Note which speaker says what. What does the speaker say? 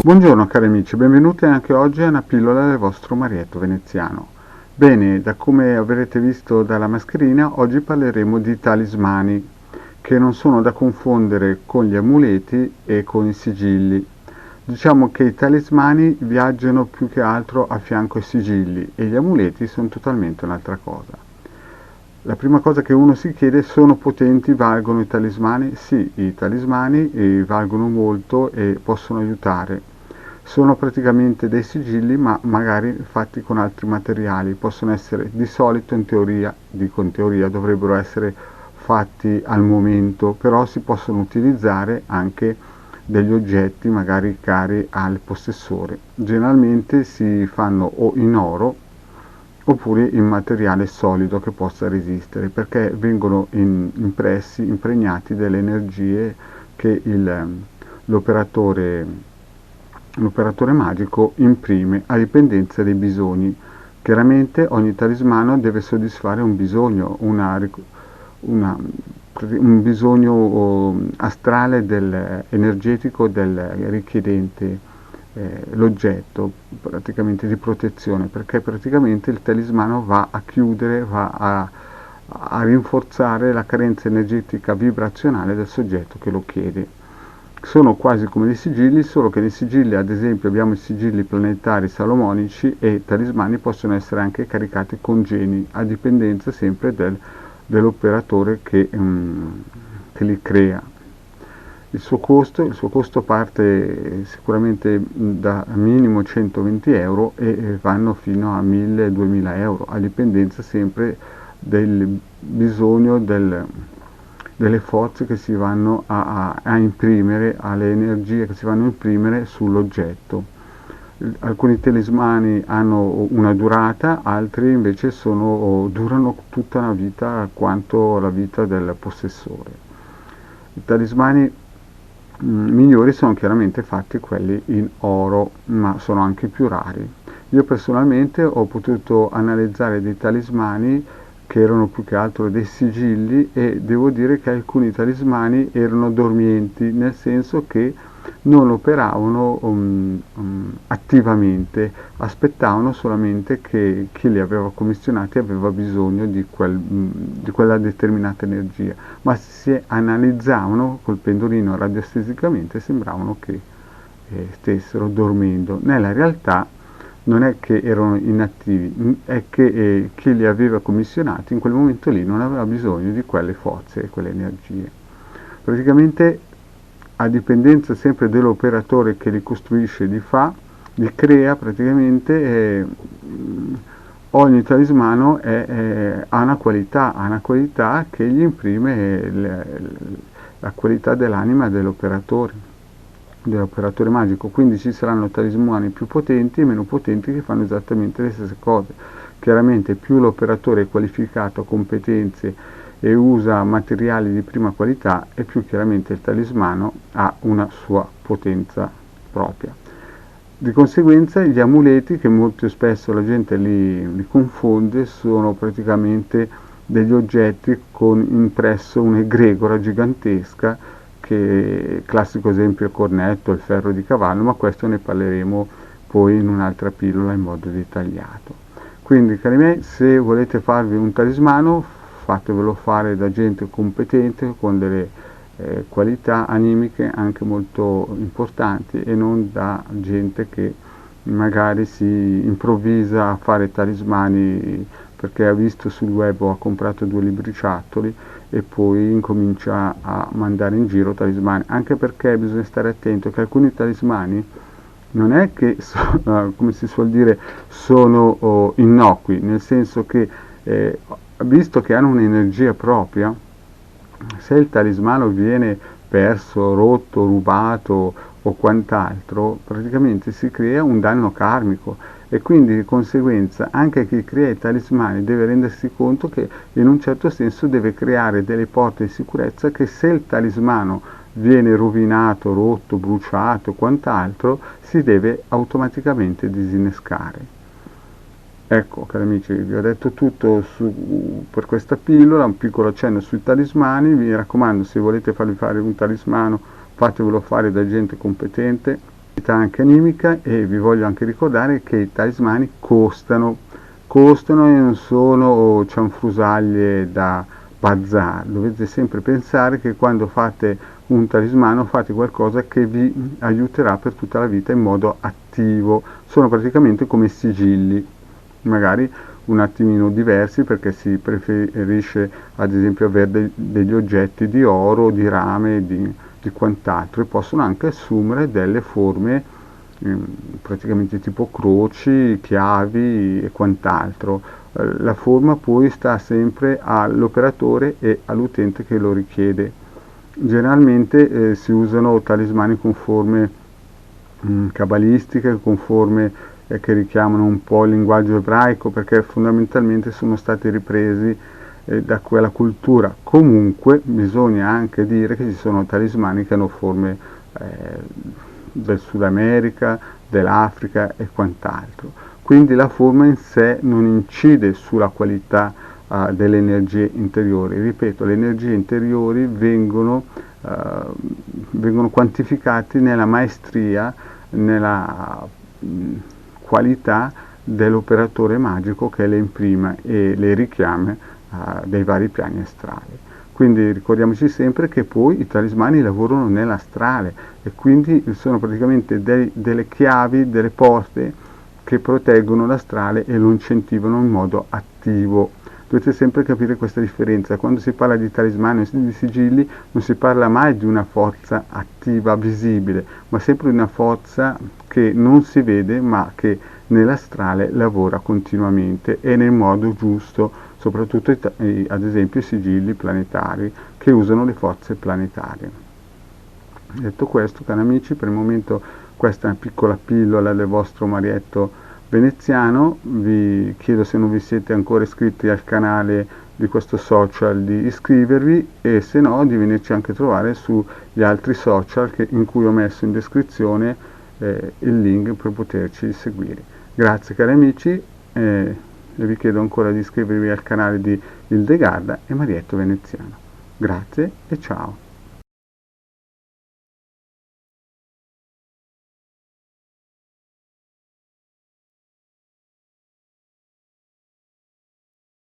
Speaker 1: Buongiorno cari amici, benvenuti anche oggi a una pillola del vostro Marietto veneziano. Bene, da come avrete visto dalla mascherina, oggi parleremo di talismani, che non sono da confondere con gli amuleti e con i sigilli. Diciamo che i talismani viaggiano più che altro a fianco ai sigilli e gli amuleti sono totalmente un'altra cosa. La prima cosa che uno si chiede: sono potenti, valgono i talismani? Sì, i talismani valgono molto e possono aiutare. Sono praticamente dei sigilli, ma magari fatti con altri materiali. Possono essere, di solito in teoria, dico in teoria, dovrebbero essere fatti al momento, però si possono utilizzare anche degli oggetti magari cari al possessore. Generalmente si fanno o in oro oppure in materiale solido che possa resistere, perché vengono impregnati delle energie che l'operatore magico imprime a dipendenza dei bisogni. Chiaramente ogni talismano deve soddisfare un bisogno, un bisogno astrale energetico del richiedente l'oggetto, praticamente di protezione, perché praticamente il talismano va a chiudere, a rinforzare la carenza energetica vibrazionale del soggetto che lo chiede. Sono quasi come dei sigilli, solo che nei sigilli, ad esempio, abbiamo i sigilli planetari salomonici, e i talismani possono essere anche caricati con geni, a dipendenza sempre dell'operatore che li crea. Il suo costo parte sicuramente da minimo 120 euro e vanno fino a 1000-2000 euro, a dipendenza sempre del bisogno delle forze che si vanno a imprimere, alle energie che si vanno a imprimere sull'oggetto. Alcuni talismani hanno una durata, altri invece durano tutta una vita quanto la vita del possessore. I talismani migliori sono chiaramente fatti quelli in oro, ma sono anche più rari. Io personalmente ho potuto analizzare dei talismani che erano più che altro dei sigilli, e devo dire che alcuni talismani erano dormienti, nel senso che non operavano attivamente, aspettavano solamente che chi li aveva commissionati aveva bisogno di quella determinata energia, ma se analizzavano col pendolino radioesteticamente sembravano che stessero dormendo. Nella realtà non è che erano inattivi, è che chi li aveva commissionati in quel momento lì non aveva bisogno di quelle forze e quelle energie. Praticamente, a dipendenza sempre dell'operatore che li costruisce, li crea praticamente, ogni talismano ha una qualità che gli imprime la qualità dell'anima dell'operatore magico. Quindi ci saranno talismani più potenti e meno potenti che fanno esattamente le stesse cose. Chiaramente più l'operatore è qualificato, ha competenze e usa materiali di prima qualità, e più chiaramente il talismano ha una sua potenza propria. Di conseguenza gli amuleti, che molto spesso la gente li confonde, sono praticamente degli oggetti con impresso un'egregora gigantesca, che classico esempio è il cornetto, il ferro di cavallo, ma questo ne parleremo poi in un'altra pillola in modo dettagliato. Quindi cari miei, se volete farvi un talismano, fatevelo fare da gente competente, con delle qualità animiche anche molto importanti, e non da gente che magari si improvvisa a fare talismani perché ha visto sul web o ha comprato 2 libriciattoli e poi incomincia a mandare in giro talismani, anche perché bisogna stare attento che alcuni talismani non è che come si suol dire, sono innocui, nel senso che visto che hanno un'energia propria, se il talismano viene perso, rotto, rubato o quant'altro, praticamente si crea un danno karmico, e quindi di conseguenza anche chi crea i talismani deve rendersi conto che in un certo senso deve creare delle porte di sicurezza, che se il talismano viene rovinato, rotto, bruciato, quant'altro, si deve automaticamente disinnescare. Ecco, cari amici, vi ho detto tutto per questa pillola, un piccolo accenno sui talismani. Mi raccomando, se volete farvi fare un talismano, fatevelo fare da gente competente, anche animica, e vi voglio anche ricordare che i talismani costano e non sono cianfrusaglie da bazar. Dovete sempre pensare che quando fate un talismano fate qualcosa che vi aiuterà per tutta la vita in modo attivo. Sono praticamente come sigilli, magari un attimino diversi, perché si preferisce ad esempio avere degli oggetti di oro, di rame, di quant'altro, e possono anche assumere delle forme praticamente tipo croci, chiavi e quant'altro. La forma poi sta sempre all'operatore e all'utente che lo richiede. Generalmente si usano talismani con forme cabalistiche, con forme che richiamano un po' il linguaggio ebraico, perché fondamentalmente sono stati ripresi da quella cultura. Comunque bisogna anche dire che ci sono talismani che hanno forme del Sud America, dell'Africa e quant'altro. Quindi la forma in sé non incide sulla qualità delle energie interiori. Ripeto, le energie interiori vengono quantificate nella maestria, nella qualità dell'operatore magico che le imprima e le richiama dai vari piani astrali. Quindi ricordiamoci sempre che poi i talismani lavorano nell'astrale e quindi sono praticamente delle chiavi, delle porte che proteggono l'astrale e lo incentivano in modo attivo. Dovete sempre capire questa differenza. Quando si parla di talismani o di sigilli non si parla mai di una forza attiva visibile, ma sempre di una forza che non si vede ma che nell'astrale lavora continuamente e nel modo giusto, soprattutto ad esempio i sigilli planetari che usano le forze planetarie. Detto questo, cari amici, per il momento questa è una piccola pillola del vostro Marietto veneziano. Vi chiedo, se non vi siete ancora iscritti al canale di questo social, di iscrivervi, e se no di venirci anche a trovare sugli altri social in cui ho messo in descrizione il link per poterci seguire. Grazie cari amici, e vi chiedo ancora di iscrivervi al canale di Ildegarda e Marietto Veneziano. Grazie e ciao!